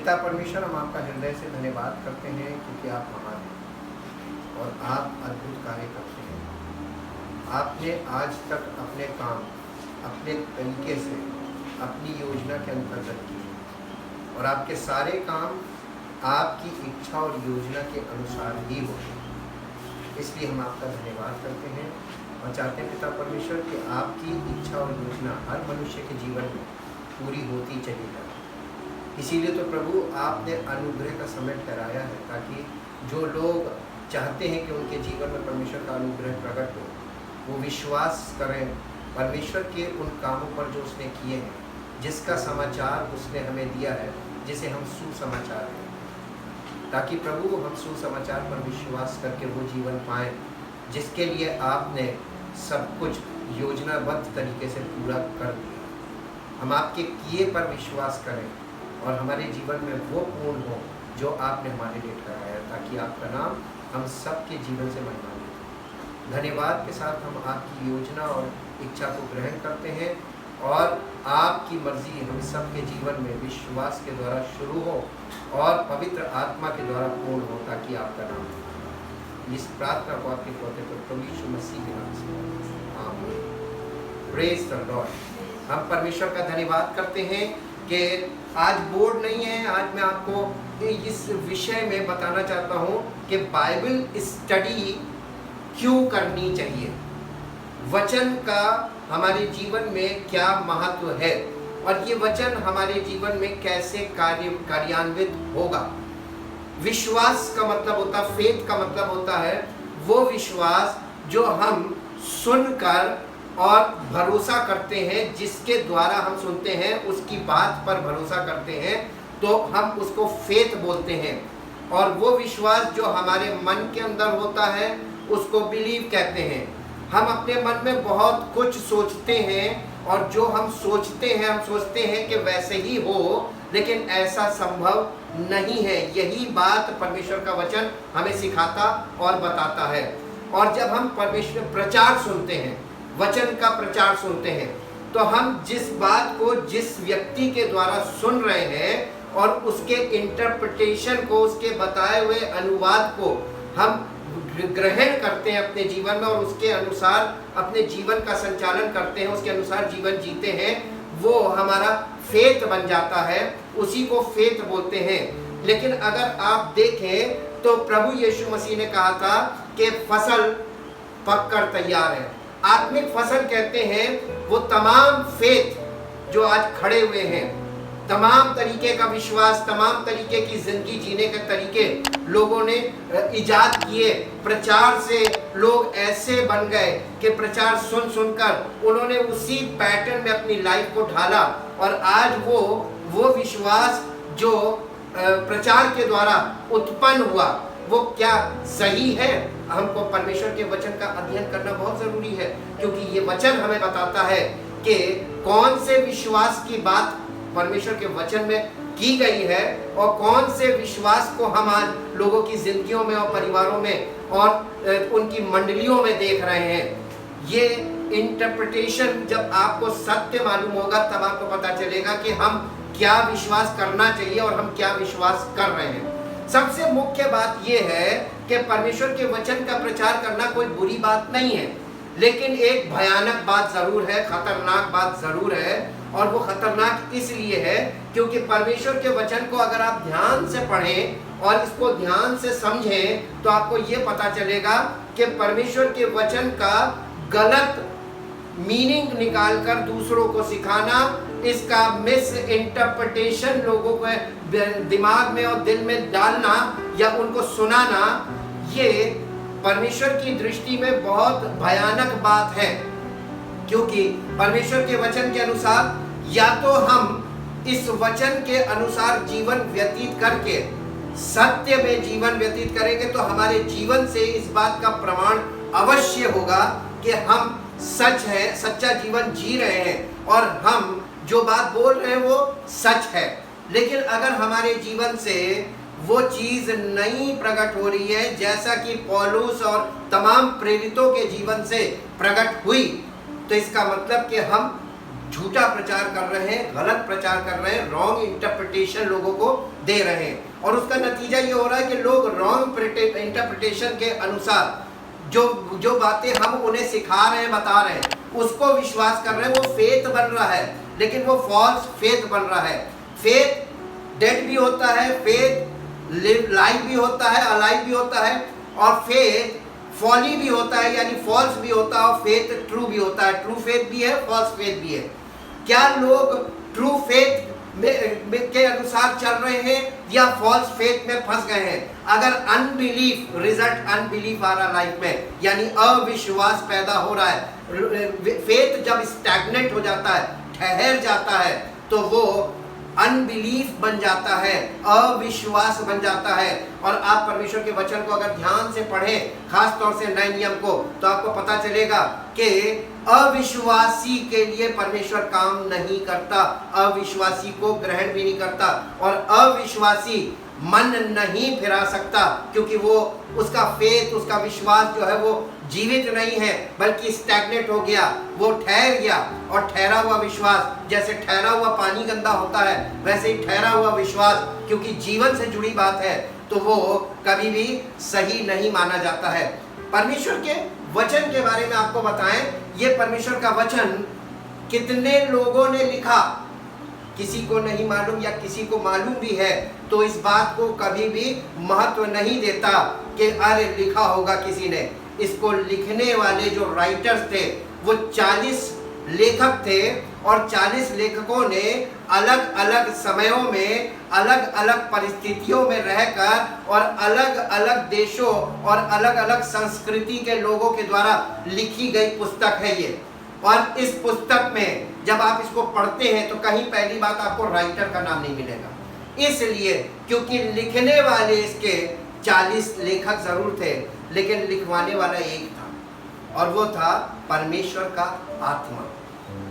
पिता परमेश्वर, हम आपका हृदय से धन्यवाद करते हैं क्योंकि आप महान हैं और आप अद्भुत कार्य करते हैं। आपने आज तक अपने काम अपने तरीके से अपनी योजना के अंतर्गत किए और आपके सारे काम आपकी इच्छा और योजना के अनुसार ही होते हैं। इसलिए हम आपका धन्यवाद करते हैं और चाहते हैं पिता परमेश्वर कि आपकी इच्छा और योजना हर मनुष्य के जीवन में पूरी होती चली जाए। इसीलिए तो प्रभु आपने अनुग्रह का समय ठहराया है ताकि जो लोग चाहते हैं कि उनके जीवन में परमेश्वर का अनुग्रह प्रकट हो, वो विश्वास करें परमेश्वर के उन कामों पर जो उसने किए हैं, जिसका समाचार उसने हमें दिया है, जिसे हम सुसमाचार हैं, ताकि प्रभु हम सुसमाचार पर विश्वास करके वो जीवन पाएं जिसके लिए आपने सब कुछ योजनाबद्ध तरीके से पूरा कर दिया। हम आपके किए पर विश्वास करें और हमारे जीवन में वो पूर्ण हो जो आपने हमारे लिए ठहराया, ताकि आपका नाम हम सबके जीवन से महिमान्वित हो। धन्यवाद के साथ हम आपकी योजना और इच्छा को ग्रहण करते हैं और आपकी मर्जी हम सबके जीवन में विश्वास के द्वारा शुरू हो और पवित्र आत्मा के द्वारा पूर्ण हो, ताकि आपका नाम। इस प्रार्थना को आपके पोते प्रभु यीशु मसीह के नाम से आमीन। Praise the Lord. हम परमेश्वर का धन्यवाद करते हैं कि आज बोर्ड नहीं है। आज मैं आपको इस विषय में बताना चाहता हूँ कि बाइबल स्टडी क्यों करनी चाहिए, वचन का हमारे जीवन में क्या महत्व है और ये वचन हमारे जीवन में कैसे कार्यान्वित होगा। विश्वास का मतलब होता, फेथ का मतलब होता है वो विश्वास जो हम सुनकर और भरोसा करते हैं, जिसके द्वारा हम सुनते हैं उसकी बात पर भरोसा करते हैं तो हम उसको फेथ बोलते हैं। और वो विश्वास जो हमारे मन के अंदर होता है उसको बिलीव कहते हैं। हम अपने मन में बहुत कुछ सोचते हैं और जो हम सोचते हैं कि वैसे ही हो, लेकिन ऐसा संभव नहीं है। यही बात परमेश्वर का वचन हमें सिखाता और बताता है। और जब हम परमेश्वर प्रचार सुनते हैं, वचन का प्रचार सुनते हैं, तो हम जिस बात को जिस व्यक्ति के द्वारा सुन रहे हैं और उसके इंटरप्रिटेशन को, उसके बताए हुए अनुवाद को हम ग्रहण करते हैं अपने जीवन में और उसके अनुसार अपने जीवन का संचालन करते हैं, उसके अनुसार जीवन जीते हैं, वो हमारा फेथ बन जाता है। उसी को फेथ बोलते हैं। लेकिन अगर आप देखें तो प्रभु यीशु मसीह ने कहा था कि फसल पककर तैयार है। आत्मिक फसल कहते हैं वो तमाम फेथ जो आज खड़े हुए हैं, तमाम तरीके का विश्वास, तमाम तरीके की जिंदगी जीने के तरीके लोगों ने इजाद किए। प्रचार से लोग ऐसे बन गए कि प्रचार सुन सुनकर उन्होंने उसी पैटर्न में अपनी लाइफ को ढाला और आज वो विश्वास जो प्रचार के द्वारा उत्पन्न हुआ वो क्या सही है। हमको परमेश्वर के वचन का अध्ययन करना बहुत जरूरी है, क्योंकि ये वचन हमें बताता है कि कौन से विश्वास की बात परमेश्वर के वचन में की गई है और कौन से विश्वास को हम आज लोगों की जिंदगियों में और परिवारों में और उनकी मंडलियों में देख रहे हैं। ये इंटरप्रिटेशन जब आपको सत्य मालूम होगा तब आपको पता चलेगा कि हम क्या विश्वास करना चाहिए और हम क्या विश्वास कर रहे हैं। सबसे मुख्य बात यह है कि परमेश्वर के वचन का प्रचार करना कोई बुरी बात नहीं है, लेकिन एक भयानक बात जरूर है, खतरनाक बात जरूर है। और वो खतरनाक इसलिए है क्योंकि परमेश्वर के वचन को अगर आप ध्यान से पढ़ें और इसको ध्यान से समझें तो आपको ये पता चलेगा कि परमेश्वर के वचन का गलत मीनिंग निकालकर दूसरों को सिखाना, इसका मिस इंटरप्रिटेशन लोगों को दिमाग में और दिल में डालना या उनको सुनाना, ये परमेश्वर की दृष्टि में बहुत भयानक बात है। क्योंकि परमेश्वर के वचन के अनुसार या तो हम इस वचन के अनुसार जीवन व्यतीत करके सत्य में जीवन व्यतीत करेंगे तो हमारे जीवन से इस बात का प्रमाण अवश्य होगा कि हम सच्चा जीवन जी रहे हैं और हम जो बात बोल रहे हैं वो सच है। लेकिन अगर हमारे जीवन से वो चीज नहीं प्रकट हो रही है जैसा कि पौलुस और तमाम प्रेरितों के जीवन से प्रकट हुई, तो इसका मतलब कि हम झूठा प्रचार कर रहे हैं, गलत प्रचार कर रहे हैं, रॉन्ग इंटरप्रिटेशन लोगों को दे रहे हैं। और उसका नतीजा ये हो रहा है कि लोग रॉन्ग इंटरप्रिटेशन के अनुसार जो बातें हम उन्हें सिखा रहे हैं, बता रहे हैं, उसको विश्वास कर रहे हैं। वो फेथ बन रहा है, लेकिन वो फॉल्स फेथ बन रहा है। फेथ डेड भी होता है, फेथ लाइव भी होता है, अलाइव भी होता है, और फेथ फॉली भी होता है, यानी फॉल्स भी होता है, और फेथ ट्रू भी होता है। ट्रू फेथ भी है, फॉल्स फेथ भी है। क्या लोग ट्रू फेथ के अनुसार चल रहे हैं या फॉल्स फेथ में फंस गए हैं? अगर अनबिलीफ, रिजल्ट अनबिलीफ आ रहा लाइफ में, यानी अविश्वास पैदा हो रहा है, फेथ जब स्टैग्नेट हो जाता है, ठहर जाता है, तो वो अनबिलीफ बन जाता है, अविश्वास बन जाता है। और आप परमेश्वर के वचन को अगर ध्यान से पढ़ें, खास तौर से नए नियम को, तो आपको पता चलेगा कि अविश्वासी के लिए परमेश्वर काम नहीं करता, अविश्वासी को ग्रहण भी नहीं करता, और अविश्वासी मन नहीं फिरा सकता, क्योंकि वो उसका फेथ, उसका विश्वास जो है वो जीवित नहीं है, बल्कि स्टैग्नेट हो गया, वो ठहर गया। और ठहरा हुआ विश्वास, जैसे ठहरा हुआ पानी गंदा होता है, वैसे ही ठहरा हुआ विश्वास, क्योंकि जीवन से जुड़ी बात है, तो वो कभी भी सही नहीं माना जाता है। परमेश्वर के वचन के बारे में आपको बताएं, ये परमेश्वर का वचन कितने लोगों ने लिखा, किसी को नहीं मालूम, या किसी को मालूम भी है तो इस बात को कभी भी महत्व नहीं देता कि अरे लिखा होगा किसी ने। इसको लिखने वाले जो राइटर्स थे वो 40 लेखक थे, और 40 लेखकों ने अलग अलग समयों में, अलग अलग परिस्थितियों में रहकर, और अलग अलग देशों और अलग अलग संस्कृति के लोगों के द्वारा लिखी गई पुस्तक है ये। और इस पुस्तक में जब आप इसको पढ़ते हैं तो कहीं पहली बात आपको राइटर का नाम नहीं मिलेगा, इसलिए क्योंकि लिखने वाले इसके 40 लेखक जरूर थे, लेकिन लिखवाने वाला एक था, और वो था परमेश्वर का आत्मा।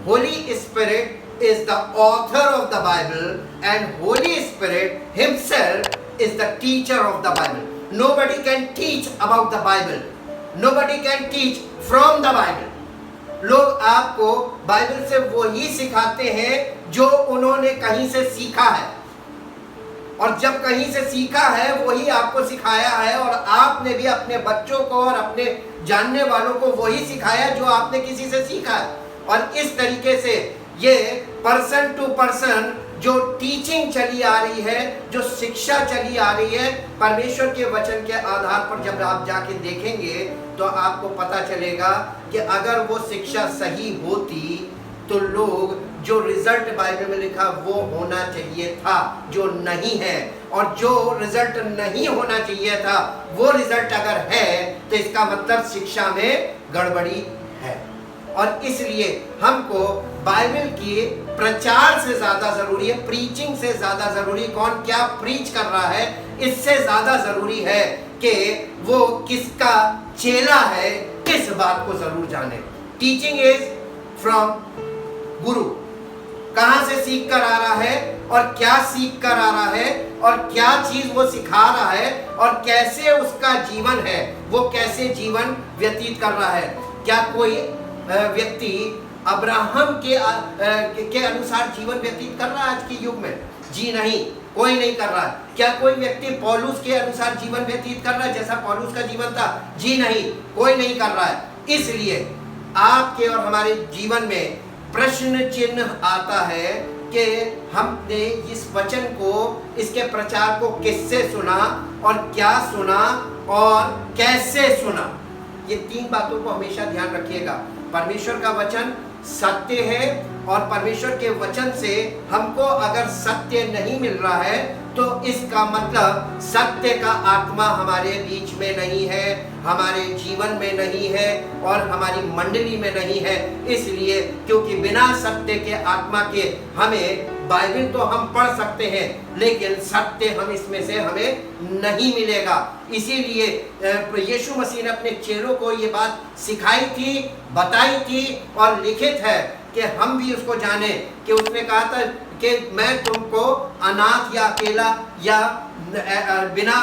Holi spirit is the author of the Bible, and Holi spirit himself is the teacher of the Bible. Nobody can teach about the Bible, nobody can teach from the Bible. लोग आपको बाइबल से वही सिखाते हैं जो उन्होंने कहीं से सीखा है, और जब कहीं से सीखा है वही आपको सिखाया है, और आपने भी अपने बच्चों को और अपने जानने वालों को वही सिखाया जो आपने किसी से सीखा है। और इस तरीके से ये पर्सन टू पर्सन जो टीचिंग चली आ रही है, जो शिक्षा चली आ रही है, परमेश्वर के वचन के आधार पर जब आप जाके देखेंगे तो आपको पता चलेगा कि अगर वो शिक्षा सही होती तो लोग जो रिजल्ट बाइबल में लिखा वो होना चाहिए था, जो नहीं है, और जो रिजल्ट नहीं होना चाहिए था वो रिजल्ट अगर है तो इसका मतलब शिक्षा में गड़बड़ी है। और इसलिए हमको बाइबल की प्रचार से ज्यादा जरूरी है, प्रीचिंग से ज्यादा जरूरी, कौन क्या प्रीच कर रहा है इससे ज्यादा जरूरी है कि वो किसका चेला है, इस बात को जरूर जाने। टीचिंग इज फ्रॉम गुरु, कहां से सीख कर आ रहा है और क्या सीख कर आ रहा है और क्या चीज वो सिखा रहा है और कैसे उसका जीवन है, वो कैसे जीवन व्यतीत कर रहा है। क्या कोई व्यक्ति अब्राहम के अनुसार जीवन व्यतीत कर रहा है आज के युग में? जी नहीं, कोई नहीं कर रहा है। क्या कोई व्यक्ति पौलुस के अनुसार जीवन व्यतीत कर रहा है जैसा पौलुस का जीवन था? जी नहीं, कोई नहीं कर रहा है। इसलिए आपके और हमारे जीवन में प्रश्न चिन्ह आता है कि हमने इस वचन को, इसके प्रचार को किससे सुना और क्या सुना और कैसे सुना। ये 3 बातों को हमेशा ध्यान रखिएगा। परमेश्वर का वचन सत्य है, और परमेश्वर के वचन से हमको अगर सत्य नहीं मिल रहा है तो इसका मतलब सत्य का आत्मा हमारे बीच में नहीं है, हमारे जीवन में नहीं है और हमारी मंडली में नहीं है। इसलिए क्योंकि बिना सत्य के आत्मा के हमें बाइबल तो हम पढ़ सकते हैं, लेकिन सत्य हम इसमें से हमें नहीं मिलेगा। इसीलिए यीशु मसीह ने अपने चेलों को ये बात सिखाई थी, बताई थी, और लिखित है कि हम भी उसको जाने कि उसने कहा था कि मैं तुमको अनाथ या अकेला या बिना,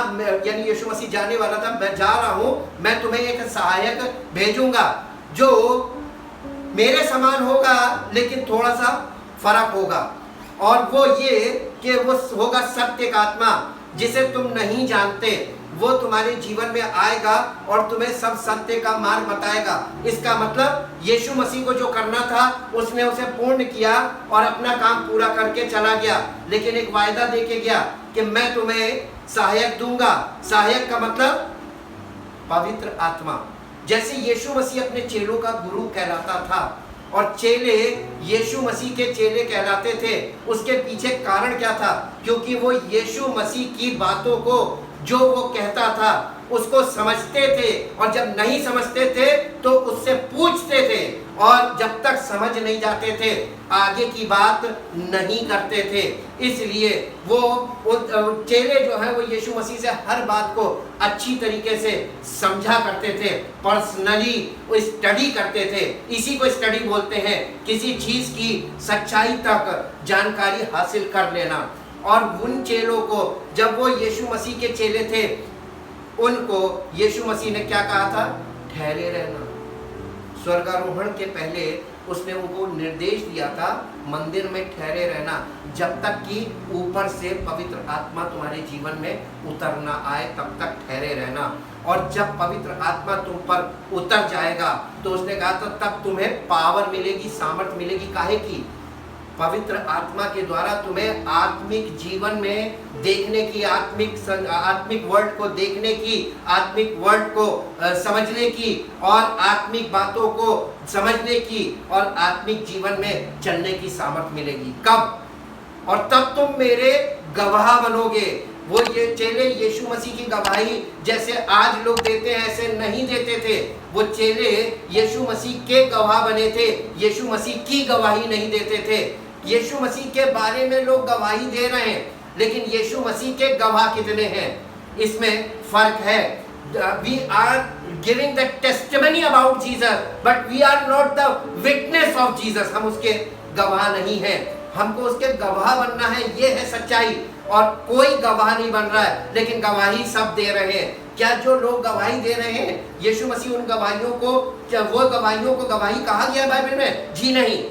यानी यीशु मसीह जाने वाला था, मैं जा रहा हूं, मैं तुम्हें एक सहायक भेजूंगा जो मेरे समान होगा लेकिन थोड़ा सा फर्क होगा, और वो ये कि वो होगा सत्य का आत्मा जिसे तुम नहीं जानते, वो तुम्हारे जीवन में आएगा और तुम्हें सब सत्य का मार्ग बताएगा। इसका मतलब यीशु मसीह को जो करना था उसने उसे पूर्ण किया और अपना काम पूरा करके चला गया, लेकिन एक वायदा देके गया कि मैं तुम्हें सहायक दूंगा। सहायक का मतलब पवित्र आत्मा। जैसे यीशु मसीह अपने चेलों का गुरु कहलाता था और चेले यीशु मसीह के चेले कहलाते थे, उसके पीछे कारण क्या था? क्योंकि वो यीशु मसीह की बातों को जो वो कहता था उसको समझते थे, और जब नहीं समझते थे तो उससे पूछते थे, और जब तक समझ नहीं जाते थे आगे की बात नहीं करते थे। इसलिए वो चेले जो है वो यीशु मसीह से हर बात को अच्छी तरीके से समझा करते थे, पर्सनली स्टडी करते थे। इसी को स्टडी बोलते हैं, किसी चीज की सच्चाई तक जानकारी हासिल कर लेना। और उन चेलों को, जब वो यीशु मसीह के चेले थे, उनको यीशु मसीह ने क्या कहा था? ठहरे रहना। स्वर्गारोहण के पहले उसने उनको निर्देश दिया था मंदिर में ठहरे रहना, जब तक कि ऊपर से पवित्र आत्मा तुम्हारे जीवन में उतर ना आए, तब तक ठहरे रहना। और जब पवित्र आत्मा तुम पर उतर जाएगा तो उसने कहा था तब तुम्हें पावर मिलेगी, सामर्थ मिलेगी। काहे की? पवित्र आत्मा के द्वारा तुम्हें आत्मिक जीवन में देखने की, आत्मिक वर्ल्ड को देखने की, आत्मिक वर्ल्ड को समझने की, और आत्मिक बातों को समझने की, और आत्मिक जीवन में चलने की सामर्थ मिलेगी। कब? और तब तुम मेरे गवाह बनोगे। वो ये चेले यीशु मसीह की गवाही जैसे आज लोग देते हैं ऐसे नहीं देते थे। वो चेले यीशु मसीह के गवाह बने थे, यीशु मसीह की गवाही नहीं देते थे। यीशु मसीह के बारे में लोग गवाही दे रहे हैं, लेकिन यीशु मसीह के गवाह कितने हैं, इसमें फर्क है। We are giving the testimony about Jesus, but we are not the witness of Jesus. हम उसके गवाह नहीं हैं, हमको उसके गवाह बनना है, ये है सच्चाई। और कोई गवाह नहीं बन रहा है, लेकिन गवाही सब दे रहे हैं। क्या जो लोग गवाही दे रहे हैं यीशु मसीह उन गवाहियों को, क्या वो गवाहियों को गवाही कहा गया है बाइबल में? जी नहीं।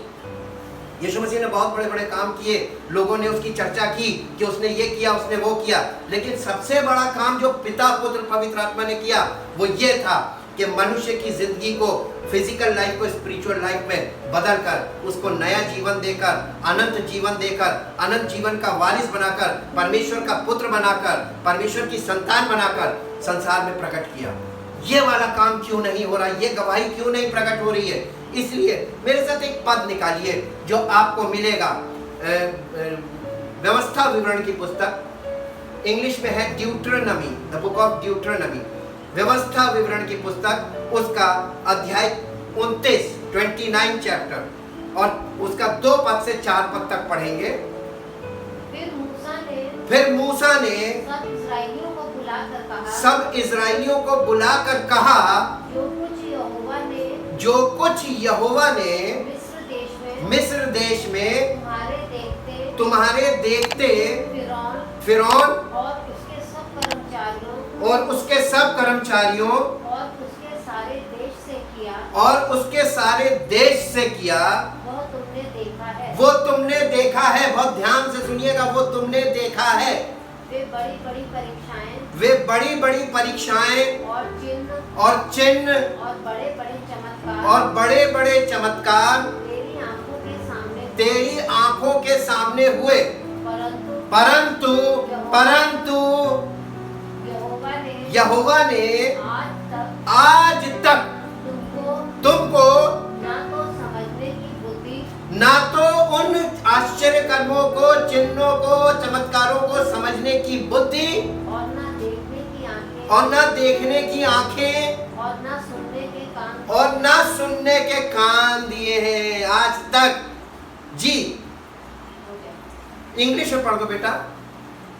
यीशु मसीह ने बहुत बड़े बड़े काम किए, लोगों ने उसकी चर्चा की कि उसने ये किया, उसने वो किया, लेकिन सबसे बड़ा काम जो पिता, पुत्र, पवित्र आत्मा ने किया वो ये था कि मनुष्य की जिंदगी को, फिजिकल लाइफ को स्पिरिचुअल लाइफ में बदलकर उसको नया जीवन देकर, अनंत जीवन देकर, अनंत जीवन का वारिस बनाकर, परमेश्वर का पुत्र बनाकर, परमेश्वर की संतान बनाकर संसार में प्रकट किया। ये वाला काम क्यों नहीं हो रहा? ये गवाही क्यों नहीं प्रकट हो रही है? इसलिए मेरे साथ एक पद निकालिए जो आपको मिलेगा, व्यवस्था विवरण की पुस्तक, इंग्लिश में है ड्यूटरनमी, द बुक ऑफ ड्यूटरनमी, व्यवस्था विवरण की पुस्तक, उसका अध्याय 29 चैप्टर, और उसका 2 पद से 4 पद तक पढ़ेंगे। फिर मूसा ने सब इस्राएलियों को बुलाकर कहा, जो कुछ यहोवा ने मिस्र देश में तुम्हारे देखते फिरौन और उसके सब कर्मचारियों और उसके सारे देश से किया, वो तुमने देखा है। बहुत ध्यान से सुनिएगा, वो तुमने देखा है। वे बड़ी बड़ी परीक्षाएं और चिन्ह और बड़े बड़े चमत्कार तेरी आंखों के सामने हुए, परंतु यहोवा ने आज तक तुमको ना तो उन आश्चर्य कर्मों को, चिन्हों को, चमत्कारों को समझने की बुद्धि, और ना देखने की आंखें, और ना सुनने के कान दिए हैं आज तक। जी, इंग्लिश में पढ़ दो बेटा।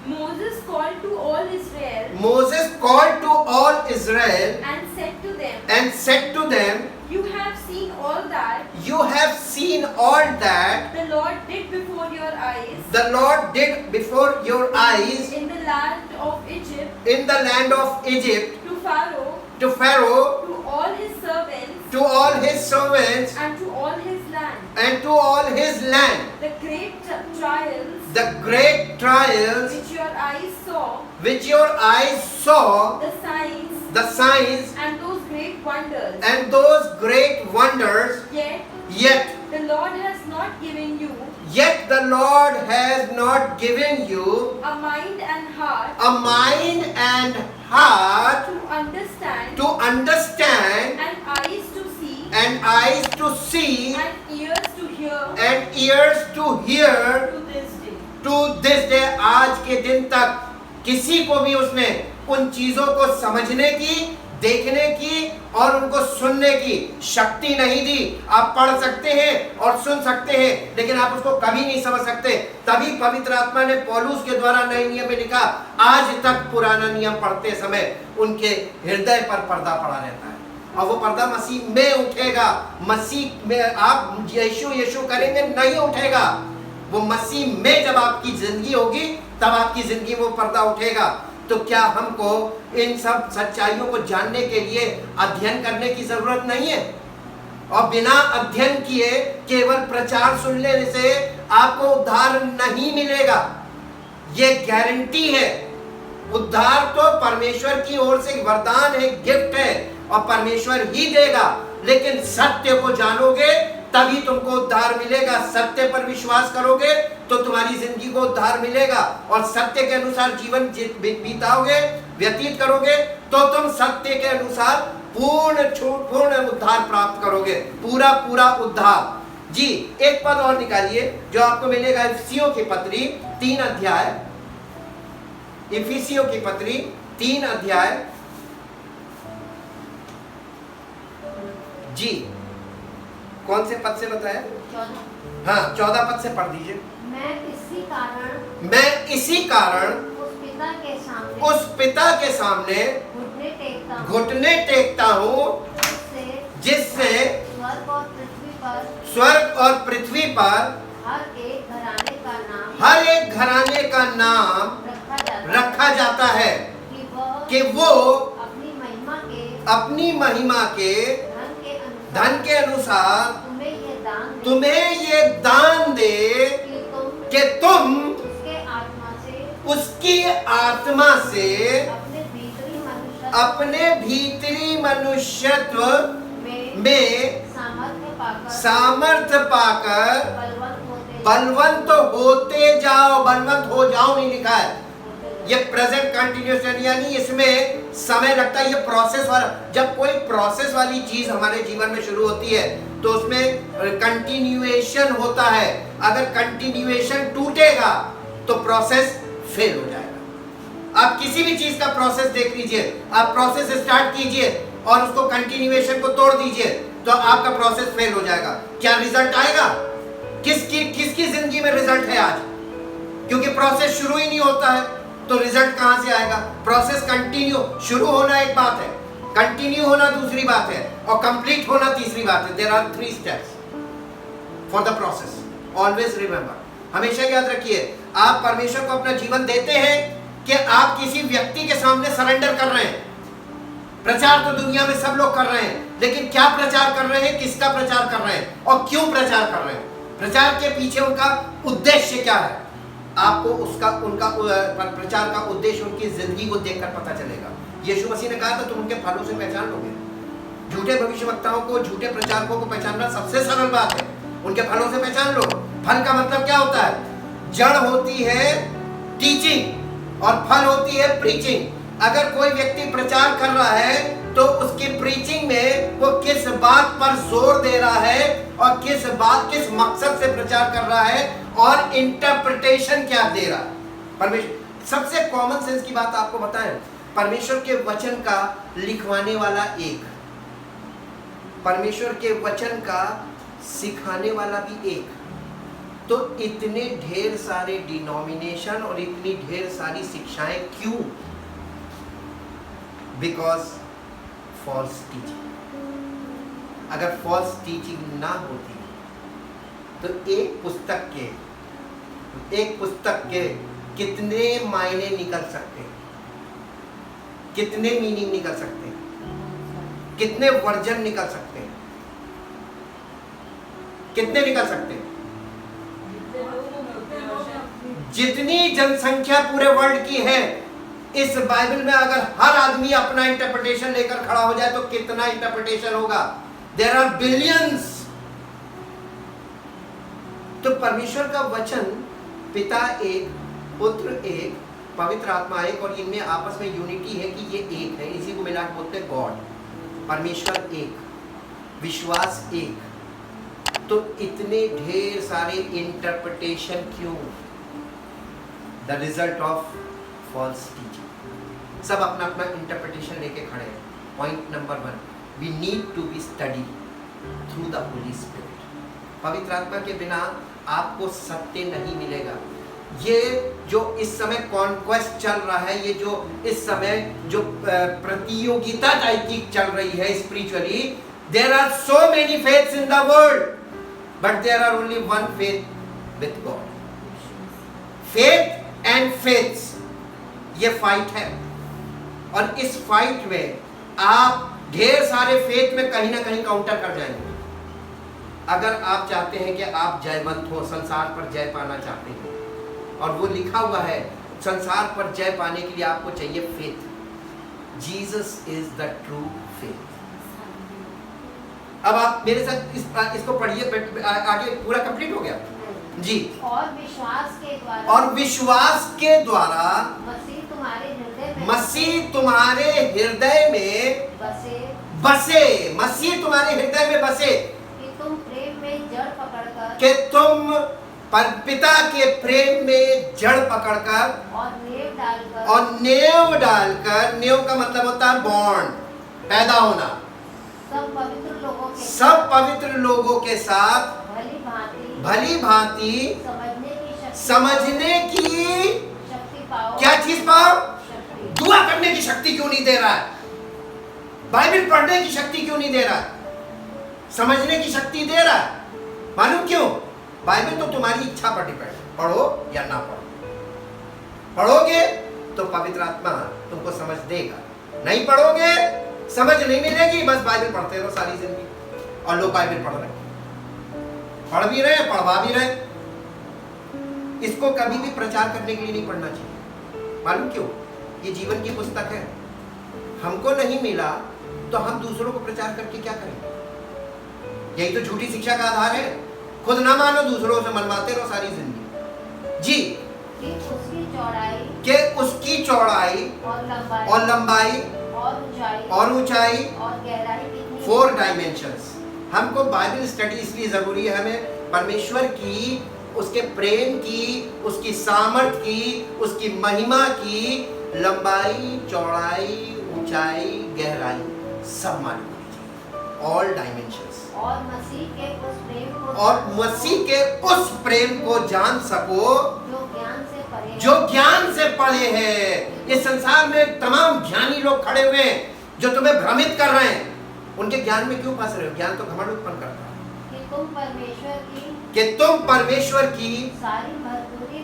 Moses called to all Israel. Moses called to all Israel and said to them, You have seen all that the Lord did before your eyes. The Lord did before your eyes in the land of Egypt. In the land of Egypt. To Pharaoh. To Pharaoh. To all his servants. To all his servants and to all his land and to all his land the great trials the great trials which your eyes saw, which your eyes saw, the signs and those great wonders. those great wonders, Yet the Lord has not given you yet the Lord has not given you a mind and heart a mind and heart to understand to understand and eyes to see and eyes to see and ears to hear and ears to hear to this day. to this day. आज के दिन तक किसी को भी उसने उन चीजों को समझने की, देखने की और उनको सुनने की शक्ति नहीं दी। आप पढ़ सकते हैं और सुन सकते हैं, लेकिन आप उसको कभी नहीं समझ सकते। तभी पवित्र आत्मा ने पौलुस के द्वारा नए नियम में लिखा, आज तक पुराना नियम पढ़ते समय उनके हृदय पर पर्दा पड़ा रहता है, और वो पर्दा मसीह में उठेगा। मसीह में आप यीशु करेंगे, नहीं उठेगा। वो मसीह में जब आपकी जिंदगी होगी तब आपकी जिंदगी में वो पर्दा उठेगा। तो क्या हमको इन सब सच्चाइयों को जानने के लिए अध्ययन करने की जरूरत नहीं है? और बिना अध्ययन किए केवल प्रचार सुन लेने से आपको उद्धार नहीं मिलेगा, ये गारंटी है। उद्धार तो परमेश्वर की ओर से वरदान है, गिफ्ट है, और परमेश्वर ही देगा। लेकिन सत्य को जानोगे तभी तुमको उद्धार मिलेगा। सत्य पर विश्वास करोगे तो तुम्हारी जिंदगी को उद्धार मिलेगा, और सत्य के अनुसार जीवन बिताओगे, व्यतीत करोगे, तो तुम सत्य के अनुसार पूर्ण उद्धार प्राप्त करोगे, पूरा उद्धार। जी, एक पद और निकालिए जो आपको मिलेगा इफिसियों की पत्री 3 अध्याय, इफिसियों की पत्री 3 अध्याय। जी, कौन से पद से बताया? 14। हाँ, 14 पद से पढ़ दीजिए। मैं इसी कारण उस पिता के सामने घुटने टेकता हूँ, जिससे स्वर्ग और पृथ्वी पर हर एक घराने का नाम रखा जाता है कि वो अपनी महिमा के धन के अनुसार तुम्हें ये दान दे कि तुम उसकी आत्मा से अपने भीतरी मनुष्यत्व में सामर्थ्य पाकर बलवंत होते जाओ। बलवंत हो जाओ नहीं लिखा है, ये प्रेजेंट कंटिन्यूस, यानी इसमें समय लगता है। ये प्रोसेस वाला, जब कोई प्रोसेस वाली चीज हमारे जीवन में शुरू होती है तो उसमें कंटिन्यूएशन होता है। अगर कंटिन्यूएशन टूटेगा तो प्रोसेस फेल हो जाएगा। आप किसी भी चीज का प्रोसेस देख लीजिए, आप प्रोसेस स्टार्ट कीजिए और उसको कंटिन्यूएशन को तोड़ दीजिए तो आपका प्रोसेस फेल हो जाएगा। क्या रिजल्ट आएगा? किसकी जिंदगी में रिजल्ट है आज? क्योंकि प्रोसेस शुरू ही नहीं होता है तो रिजल्ट कहां से आएगा? प्रोसेस कंटिन्यू, शुरू होना एक बात है, कंटिन्यू होना दूसरी बात है, और कंप्लीट होना तीसरी बात है। There are 3 steps for the process. Always remember, हमेशा याद रखिए, आप परमेश्वर को अपना जीवन देते हैं कि आप किसी व्यक्ति के सामने सरेंडर कर रहे हैं। प्रचार तो दुनिया में सब लोग कर रहे हैं, लेकिन क्या प्रचार कर रहे हैं, किसका प्रचार कर रहे हैं और क्यों प्रचार कर रहे हैं? प्रचार के पीछे उनका उद्देश्य क्या है? आपको उनका प्रचार का उद्देश्य उनकी जिंदगी को देखकर पता चलेगा। यीशु मसीह ने कहा था तुम उनके फलों से पहचान लोगे। झूठे भविष्यवक्ताओं को, झूठे प्रचारकों को पहचानना सबसे सरल बात है, उनके फलों से पहचान लो। फल का मतलब क्या होता है? जड़ होती है टीचिंग और फल होती है प्रीचिंग। अगर कोई व्यक्ति प्रचार कर रहा है तो उसकी प्रीचिंग में वो किस बात पर जोर दे रहा है और किस मकसद से प्रचार कर रहा है और इंटरप्रिटेशन क्या दे रहा है। परमेश्वर, सबसे कॉमन सेंस की बात आपको बताएं, परमेश्वर के वचन का लिखवाने वाला एक, परमेश्वर के वचन का सिखाने वाला भी एक। तो इतने ढेर सारे डिनोमिनेशन और इतनी ढेर सारी शिक्षाएं क्यों? Because false teaching. अगर फॉल्स टीचिंग ना होती तो एक पुस्तक के कितने मायने निकल सकते हैं, कितने मीनिंग निकल सकते हैं, कितने वर्जन निकल सकते हैं। कितने निकल सकते हैं? जितनी जनसंख्या पूरे वर्ल्ड की है, इस बाइबल में अगर हर आदमी अपना इंटरप्रिटेशन लेकर खड़ा हो जाए तो कितना इंटरप्रिटेशन होगा? There are billions. तो परमेश्वर का वचन, पिता एक, पुत्र एक, पवित्र आत्मा एक, और इनमें आपस में यूनिटी है कि ये एक है। इसी को मिला के बोलते हैं गॉड। परमेश्वर एक, विश्वास एक। तो इतने ढेर सारे इंटरप्रिटेशन क्यों? The result of false teaching. सब अपना अपना इंटरप्रिटेशन लेके खड़े हैं। Point number 1, we need to be study through the Holy Spirit. पवित्र आत्मा के बिना आपको सत्य नहीं मिलेगा। ये जो इस समय कॉन्क्वेस्ट चल रहा है, ये जो इस समय जो प्रतियोगिता टाइप की चल रही है spiritually, there are so many faiths in the world, but there are only one faith with God. Faith and faiths, ये फाइट है, और इस फाइट में आप ढेर सारे फेथ में कहीं ना कहीं काउंटर कर जाएंगे। अगर आप चाहते हैं कि आप जयवंत हो, संसार पर जय पाना चाहते हैं, और वो लिखा हुआ है संसार पर जय पाने के लिए आपको चाहिए faith. Jesus is the true faith. अब आप मेरे साथ इसको पढ़िए, आगे पूरा कंप्लीट हो गया जी। और विश्वास के द्वारा, और विश्वास के द्वारा मसीह तुम्हारे हृदय में बसे। मसीह तुम्हारे हृदय में बसे, कि तुम प्रेम में जड़ पकड़कर, कि तुम पिता के प्रेम में जड़ पकड़कर और नेव डालकर, नेव का मतलब होता है बॉन्ड, पैदा होना, सब पवित्र लोगों के साथ भली भांति समझने की शक्ति पाओ। क्या चीज पाओ? शक्ति। दुआ करने की शक्ति क्यों नहीं दे रहा है? बाइबल पढ़ने की शक्ति क्यों नहीं दे रहा है? समझने की शक्ति दे रहा है। मालूम क्यों? बाइबल तो तुम्हारी इच्छा पर डिपेंड, पढ़ो या ना पढ़ो। पढ़ोगे तो पवित्र आत्मा तुमको समझ देगा, नहीं पढ़ोगे समझ नहीं मिलेगी। बस बाइबल पढ़ते रहो सारी जिंदगी, और लोग बाइबल पढ़ रहे, पढ़ भी रहे, पढ़वा भी रहे। इसको कभी भी प्रचार करने के लिए नहीं पढ़ना चाहिए। मालूम क्यों? ये जीवन की पुस्तक है, हमको नहीं मिला तो हम दूसरों को प्रचार करके क्या करेंगे? यही तो झूठी शिक्षा का आधार है। खुद ना मानो, दूसरों से मनवाते रहो सारी जिंदगी जी। कि उसकी चौड़ाई और लंबाई और ऊंचाई और गहराई कितनी 4 डायमेंशंस। हमको बाइबल स्टडी इसलिए जरूरी है, हमें परमेश्वर की, उसके प्रेम की, उसकी सामर्थ की, उसकी महिमा की लंबाई, चौड़ाई, ऊंचाई, गहराई सब मालूम होनी चाहिए। All dimensions. और मसीह के उस प्रेम को जान सको जो ज्ञान से परे है। इस संसार में तमाम ज्ञानी लोग खड़े हुए हैं जो तुम्हें भ्रमित कर रहे हैं। उनके ज्ञान में क्यों फंस रहे हो? ज्ञान तो घमंड उत्पन्न करता है। कि तुम परमेश्वर की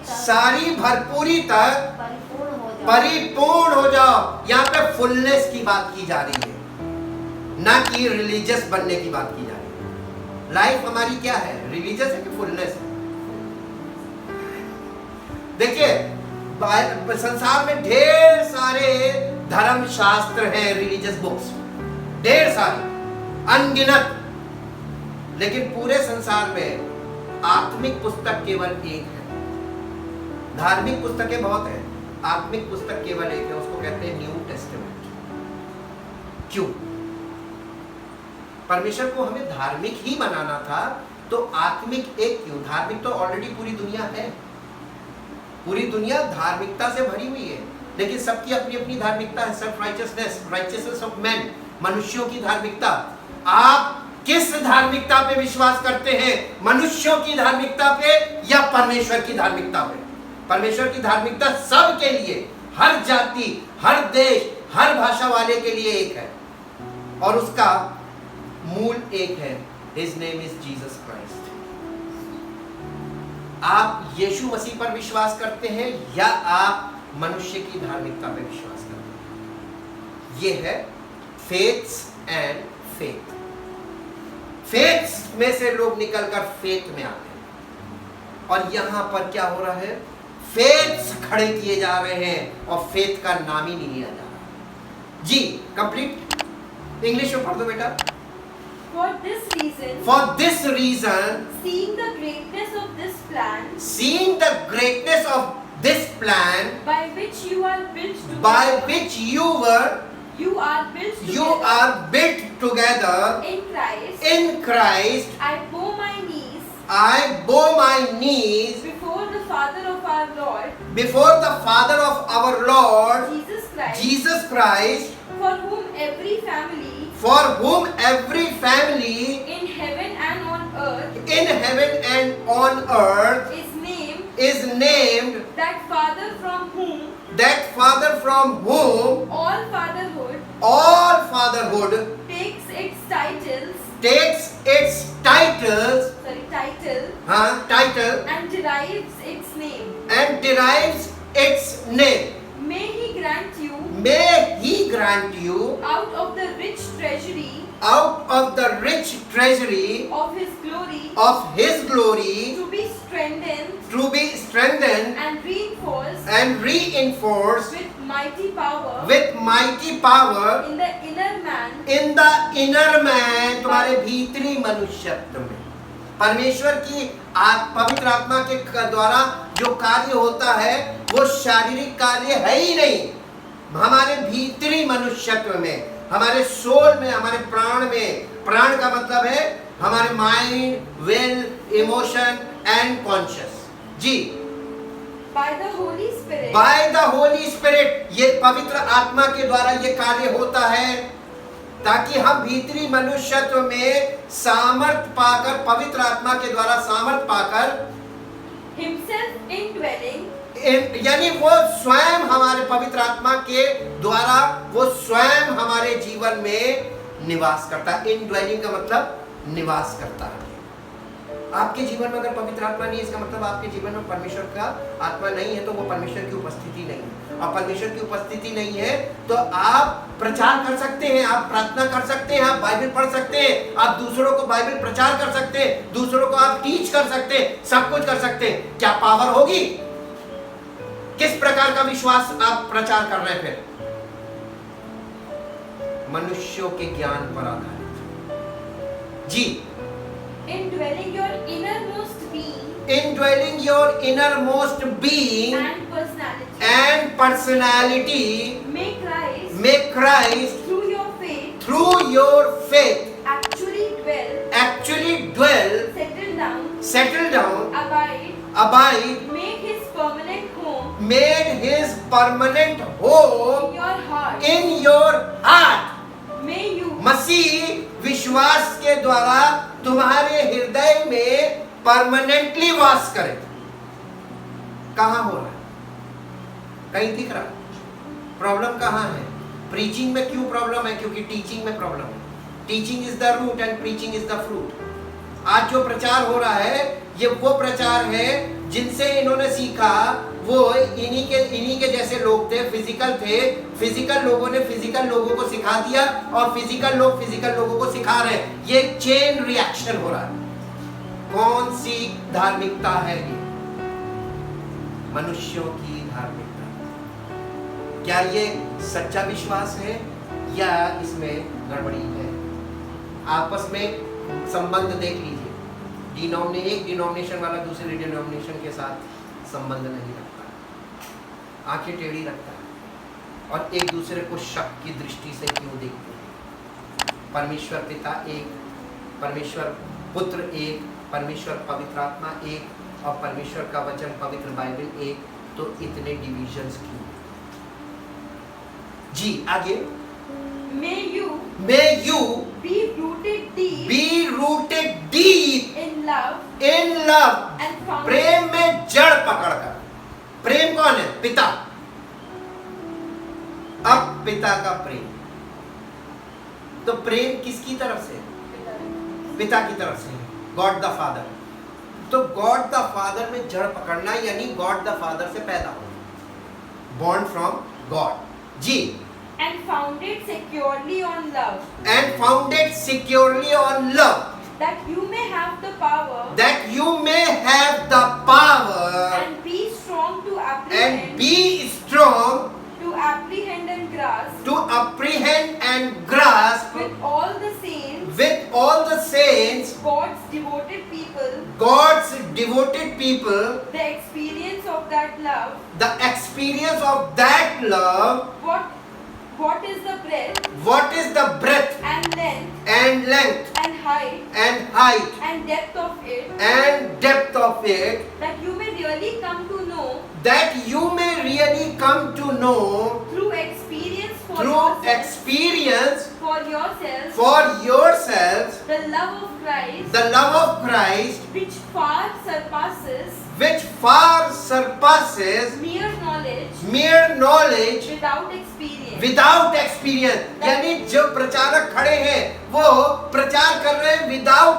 सारी भरपूरी तक परिपूर्ण हो जाओ। यहाँ पे फुलनेस की बात की जा रही है, ना कि रिलीजियस बनने की बात की जा रही है। लाइफ हमारी क्या है? रिलीजियस है कि फुलनेस है? देखिए, संसार में ढेर सारे धर्म शास्त्र हैं, रिलीजियस बुक्स ढेर सारी, अनगिनत, लेकिन पूरे संसार में आत्मिक पुस्तक केवल एक है। धार्मिक पुस्तकें बहुत हैं, आत्मिक पुस्तक केवल एक है, उसको कहते हैं न्यू टेस्टामेंट। क्यों? परमेश्वर को हमें धार्मिक ही बनाना था, तो आत्मिक एक क्यों? धार्मिक तो ऑलरेडी पूरी दुनिया है, पूरी दुनिया धार्मिकता से भरी हुई है, लेकिन सबकी अपनी अपनी धार्मिकता है। सेल्फ राइचियसनेस ऑफ मैन, मनुष्यों की धार्मिकता। आप किस धार्मिकता पे विश्वास करते हैं? मनुष्यों की धार्मिकता पे या परमेश्वर की धार्मिकता पे? परमेश्वर की धार्मिकता सबके लिए, हर जाति, हर देश, हर भाषा वाले के लिए एक है, और उसका मूल एक है। His name is Jesus Christ। आप यीशु मसीह पर विश्वास करते हैं या आप मनुष्य की धार्मिकता पर विश्वास करते हैं? ये है फेथ्स एंड फेथ। फेथ में से लोग निकलकर फेथ में आते हैं। और यहां पर क्या हो रहा है, फेथ खड़े किए जा रहे हैं और फेथ का नाम ही नहीं लिया जा रहा। जी कंप्लीट इंग्लिश में पढ़ दो बेटा। For this reason, For this reason, seeing the greatness of this plan, seeing the greatness of this plan by which you are built together, by which you are built together are built together in Christ, in Christ, I bow my knees I bow my knees before the Father of our Lord before the Father of our Lord Jesus Christ, Jesus Christ, for whom every family for whom every family in heaven and on earth in heaven and on earth is named, that Father from whom all fatherhood all fatherhood takes its titles, takes its title and derives its name. and derives its name. May He grant you May He grant you out of the rich treasury out of the rich treasury of His glory of His glory to be strengthened to be strengthened and reinforced with mighty power in the inner man तुम्हारे भीतरी मनुष्यत्व में। परमेश्वर की पवित्र आत्मा के द्वारा जो कार्य होता है वो शारीरिक कार्य है ही नहीं, हमारे भीतरी मनुष्यत्व में, हमारे सोल में, हमारे प्राण में। प्राण का मतलब है हमारे mind, will, emotion and conscious. जी by the होली स्पिरिट ये पवित्र आत्मा के द्वारा ये कार्य होता है ताकि हम भीतरी मनुष्यत्व में सामर्थ पाकर, पवित्र आत्मा के द्वारा सामर्थ पाकर himself indwelling, यानी वो स्वयं हमारे पवित्र आत्मा के द्वारा वो स्वयं हमारे जीवन में निवास करता है। इनड्वेलिंग का मतलब निवास करता है। आपके जीवन में अगर पवित्र आत्मा नहीं है, इसका मतलब आपके जीवन में परमेश्वर का आत्मा नहीं है, तो वो परमेश्वर की उपस्थिति नहीं है। और परमेश्वर की उपस्थिति नहीं है तो आप प्रचार कर सकते हैं, आप प्रार्थना कर सकते हैं, आप बाइबल पढ़ सकते हैं, आप दूसरों को बाइबल प्रचार कर सकते हैं, दूसरों को आप टीच कर सकते हैं, सब कुछ कर सकते हैं। क्या पावर होगी? किस प्रकार का विश्वास आप प्रचार कर रहे हैं? फिर मनुष्यों के ज्ञान पर आधारित। जी indwelling your innermost being indwelling your innermost being and personality, and personality may Christ through your faith actually dwell settle down abide made his permanent home in your heart। may you मसीह विश्वास के द्वारा तुम्हारे हृदय में permanently वास करे। कहां हो रहा है? कहीं दिख रहा है? प्रॉब्लम कहां है? प्रीचिंग में क्यों प्रॉब्लम है? क्योंकि टीचिंग में प्रॉब्लम है। Teaching is the root and preaching is the fruit. आज जो प्रचार हो रहा है ये वो प्रचार है जिनसे इन्होंने सीखा, वो इन्हीं के जैसे लोग थे, फिजिकल लोगों ने फिजिकल लोगों को सिखा दिया और फिजिकल लोग फिजिकल लोगों को सिखा रहे हैं। ये चेन रिएक्शन हो रहा है। कौन सी धार्मिकता है ये? मनुष्यों की धार्मिकता। क्या ये सच्चा विश्वास है या इसमें गड़बड़ी है? आपस में संबंध देख लीजिए। एक डिनोमिनेशन वाला दूसरे डिनोमिनेशन के साथ संबंध नहीं रखता, आंखें टेढ़ी रखता है और एक दूसरे को शक की दृष्टि से क्यों देखते हैं? परमेश्वर पिता एक, परमेश्वर पुत्र एक, परमेश्वर पवित्र आत्मा एक और परमेश्वर का वचन पवित्र बाइबल एक, तो इतने डिविजन्स क्यों? जी आगे। may you be rooted deep in love and founded प्रेम में जड़ पकड़कर। प्रेम कौन है? पिता। अब पिता का प्रेम, तो प्रेम किसकी तरफ से? पिता की तरफ से, गॉड द फादर। तो गॉड द फादर में जड़ पकड़ना यानी गॉड द फादर से पैदा होना, born from God। जी। and founded securely on love that you may have the power that you may have the power and be strong to and be strong and grasp to apprehend and grasp with all the saints with all the saints God's devoted people God's devoted people the experience of that love. the experience of that love. What is the breadth What is the breadth and length and length and height and height and depth of it, and depth of it, that you may really come to know that you may really come to know through experience for through yourselves, experience for yourselves for yourselves the love of Christ, the love of Christ, which far surpasses mere knowledge without experience. Without experience. यानी जो प्रचारक खड़े हैं वो प्रचार कर रहे हैं विदाउट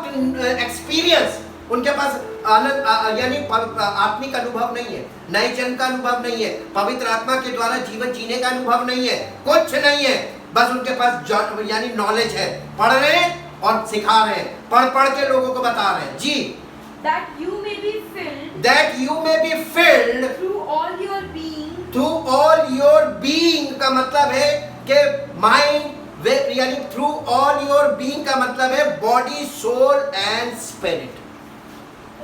एक्सपीरियंस। उनके पास आनंद यानी आत्मिक अनुभव नहीं है, नए जन्म का अनुभव नहीं है, पवित्र आत्मा के द्वारा जीवन जीने का अनुभव नहीं है, कुछ नहीं है। बस उनके पास यानी नॉलेज है, पढ़ रहे हैं और सिखा रहे हैं, पढ़ पढ़ के लोगों को बता रहे हैं। जी, that you may be filled through all your being का मतलब है कि माइंड यानी थ्रू ऑल योर बीइंग का मतलब है body, soul and spirit.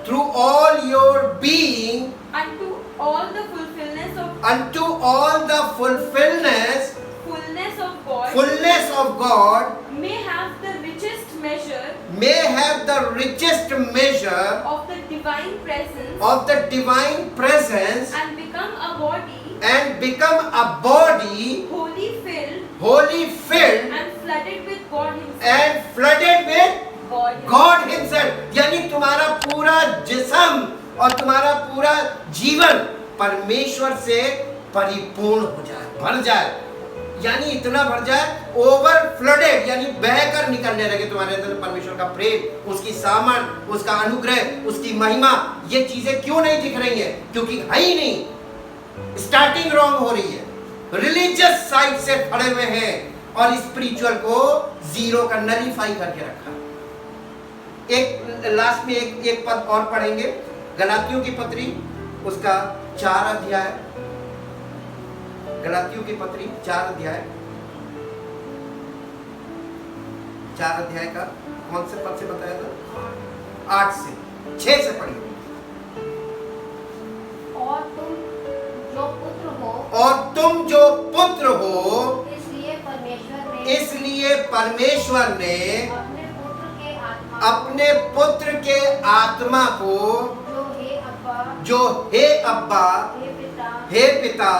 Through all your being unto all the fullness of God may have the richest measure of the divine presence and become a body wholly filled and flooded with God God himself। यानी तुम्हारा पूरा जिस्म और तुम्हारा पूरा जीवन परमेश्वर से परिपूर्ण हो जाए, भर जाए। यानी इतना भर जाए, ओवर फ्लडेड, यानी बहकर निकलने लगे तुम्हारे अंदर परमेश्वर का प्रेम, उसकी सामर्थ, उसका अनुग्रह, उसकी महिमा। ये चीजें क्यों नहीं दिख रही है? क्योंकि है ही नहीं। स्टार्टिंग रॉन्ग हो रही है, रिलीजियस साइड से खड़े हुए हैं और स्पिरिचुअल को जीरो का नलीफाई करके रखा। एक लास्ट में एक पद और पढ़ेंगे, गलातियों की पत्री उसका 4 अध्याय, गलातियों की पत्री 4 अध्याय का कौन से पद से बताया था? 8 से 6 से पढ़िए। और तुम जो पुत्र हो इसलिए परमेश्वर ने अपने पुत्र के आत्मा को जो हे अब्बा हे पिता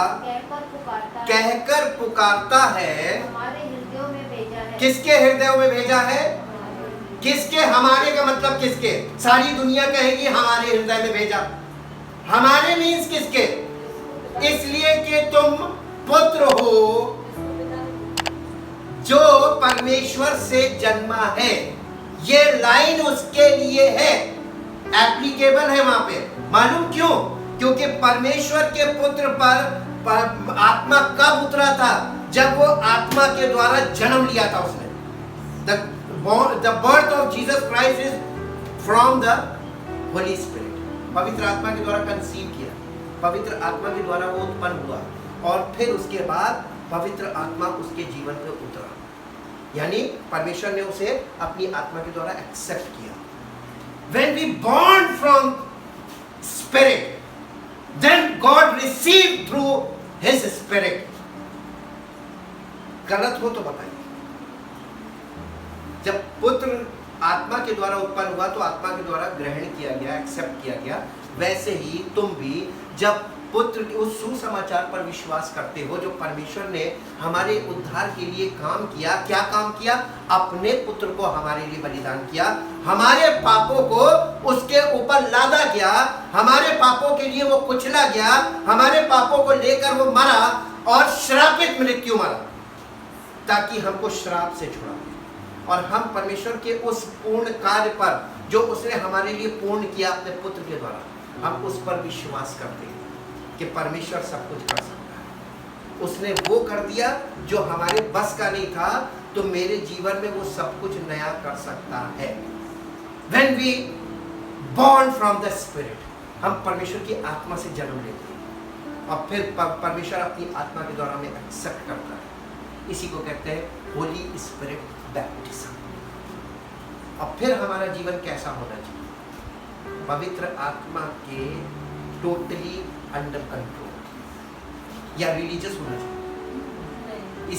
कहकर पुकारता है, हमारे हृदयों में भेजा है। किसके हृदयों में भेजा है? किसके? हमारे का मतलब किसके? सारी दुनिया कहेगी हमारे हृदय में भेजा। हमारे मीन्स किसके? इसलिए कि तुम पुत्र हो जो परमेश्वर से जन्मा है। ये लाइन उसके लिए है, एप्लीकेबल है वहां पे। मालूम क्यों? क्योंकि परमेश्वर के पुत्र पर आत्मा कब उतरा था? जब वो आत्मा के द्वारा जन्म लिया था उसने। The birth of Jesus Christ is from the Holy Spirit। पवित्र आत्मा के द्वारा कंसीव किया, पवित्र आत्मा के द्वारा वो उत्पन्न हुआ और फिर उसके बाद पवित्र आत्मा उसके जीवन पे उतरा। यानी परमेश्वर ने उसे अपनी आत्मा के द्वारा एक्सेप्ट किया। When we born from Spirit, then God received through His Spirit। गलत हो तो बताइए। जब पुत्र आत्मा के द्वारा उत्पन्न हुआ तो आत्मा के द्वारा ग्रहण किया गया, एक्सेप्ट किया गया। वैसे ही तुम भी जब पुत्र के उस सुसमाचार पर विश्वास करते हो जो परमेश्वर ने हमारे उद्धार के लिए काम किया। क्या काम किया? अपने पुत्र को हमारे लिए बलिदान किया, हमारे पापों को उसके ऊपर लादा गया, हमारे पापों के लिए वो कुचला गया, हमारे पापों को लेकर वो मरा और श्रापित मृत्यु मरा ताकि हमको श्राप से छुड़ा और हम परमेश्वर के उस पूर्ण कार्य पर जो उसने हमारे लिए पूर्ण किया अपने पुत्र के द्वारा, हम उस पर विश्वास करते हैं कि परमेश्वर सब कुछ कर सकता है। उसने वो कर दिया जो हमारे बस का नहीं था, तो मेरे जीवन में वो सब कुछ नया कर सकता है। When we born from the spirit, हम परमेश्वर की आत्मा से जन्म लेते हैं और फिर परमेश्वर अपनी आत्मा के द्वारा हमें एक्सेप्ट करता है। इसी को कहते हैं होली स्पिरिट बैप्टिज्म। और फिर हमारा जीवन कैसा होना चाहिए? पवित्र आत्मा के टोटली अंडर कंट्रोल। या रिलीजियस होना चाहिए?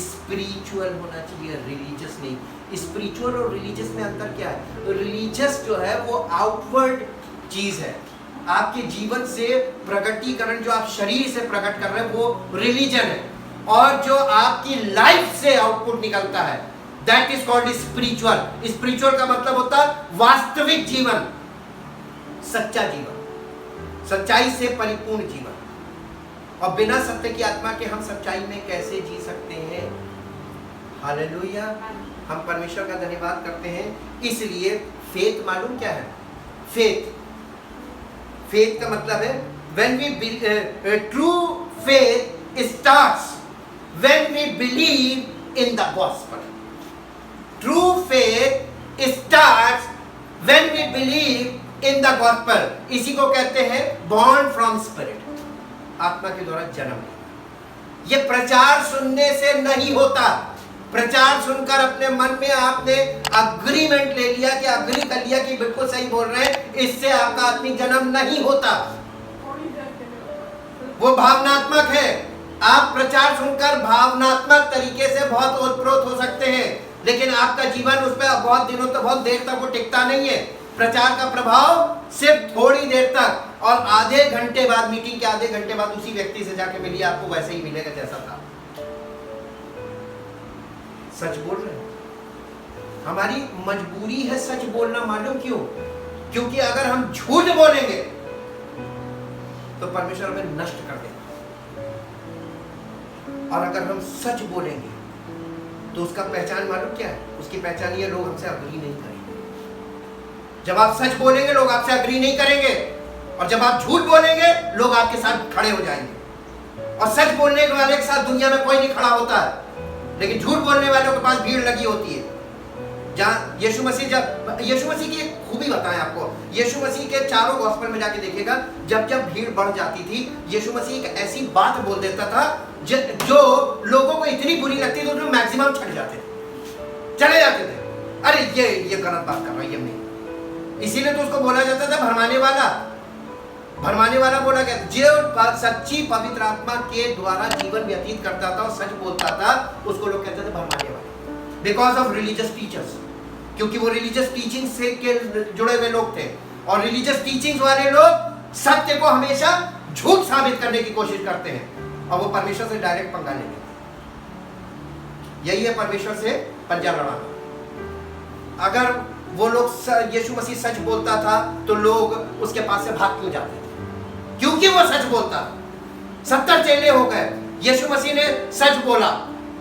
स्पिरिचुअल होना चाहिए, रिलीजियस नहीं। स्पिरिचुअल और रिलीजियस में अंतर क्या है? रिलीजियस जो है वो आउटवर्ड चीज है, आपके जीवन से प्रगटीकरण, जो आप शरीर से प्रकट कर रहे हैं वो रिलीजन है, और जो आपकी लाइफ से आउटपुट निकलता है that is called spiritual. Spiritual का मतलब होता है वास्तविक जीवन, सच्चा जीवन, सच्चाई से परिपूर्ण जीवन। और बिना सत्य की आत्मा के हम सच्चाई में कैसे जी सकते हैं? हालेलुया। हम परमेश्वर का धन्यवाद करते हैं। इसलिए फेथ मालूम क्या है? फेथ का मतलब है when we true faith starts when we believe in the gospel. True faith starts when we believe in the gospel. इसी को कहते हैं born from spirit, आत्मा के द्वारा जन्म लेना। ये प्रचार सुनने से नहीं होता। प्रचार सुनकर अपने मन में आपने अग्रीमेंट ले लिया कि अग्री कर लिया कि बिल्कुल सही बोल रहे हैं, इससे आपका आत्मिक जन्म नहीं होता। वो भावनात्मक है। आप प्रचार सुनकर भावनात्मक तरीके से बहुत ओतप्रोत हो सकते हैं, लेकिन आपका जीवन उसमें बहुत दिनों तक, बहुत देर तक वो टिकता नहीं है। प्रचार का प्रभाव सिर्फ थोड़ी देर तक, और आधे घंटे बाद, मीटिंग के आधे घंटे बाद उसी व्यक्ति से जाके मिलिए, आपको वैसे ही मिलेगा जैसा था। सच बोल रहे हैं। हमारी मजबूरी है सच बोलना। मालूम क्यों? क्योंकि अगर हम झूठ बोलेंगे तो परमेश्वर हमें नष्ट कर देगा, और अगर हम सच बोलेंगे तो उसका पहचान मालूम क्या है? उसकी पहचान ये, लोग हमसे अग्री नहीं करेंगे। जब आप सच बोलेंगे लोग आपसे अग्री नहीं करेंगे, और जब आप झूठ बोलेंगे लोग आपके साथ खड़े हो जाएंगे। और सच बोलने वाले के साथ दुनिया में कोई नहीं खड़ा होता है, लेकिन झूठ बोलने वालों के पास भीड़ लगी होती है। जहाँ यीशु मसीह की एक खूबी बताएं आपको, यीशु मसीह के चारों गॉस्पेल में जाके देखिएगा, जब जब भीड़ बढ़ जाती थी, यीशु मसीह एक ऐसी बात बोल देता था जो लोगों को इतनी बुरी लगती थी, तो मैक्सिमम छट जाते थे, चले जाते थे। अरे ये गलत बात कर रहा है, ये नहीं। इसीलिए तो उसको बोला जाता था भरमाने वाला। भरमाने वाला बोला गया। जो सच्ची पवित्र आत्मा के द्वारा जीवन व्यतीत करता था और सच बोलता था, उसको लोग कहते थे भरमाने वाला, बिकॉज ऑफ रिलीजियस टीचर्स। क्योंकि वो रिलीजियस टीचिंग से के जुड़े हुए लोग थे, और रिलीजियस टीचिंग वाले लोग सत्य को हमेशा झूठ साबित करने की कोशिश करते हैं, और वो परमेश्वर से डायरेक्ट पंगा लेते हैं। यही है परमेश्वर से पंजा लड़ाना। अगर वो लोग, यीशु मसीह सच बोलता था तो लोग उसके पास से भाग क्यों जाते थे? क्योंकि वो सच बोलता। 70 चेले हो गए, यीशु मसीह ने सच बोला,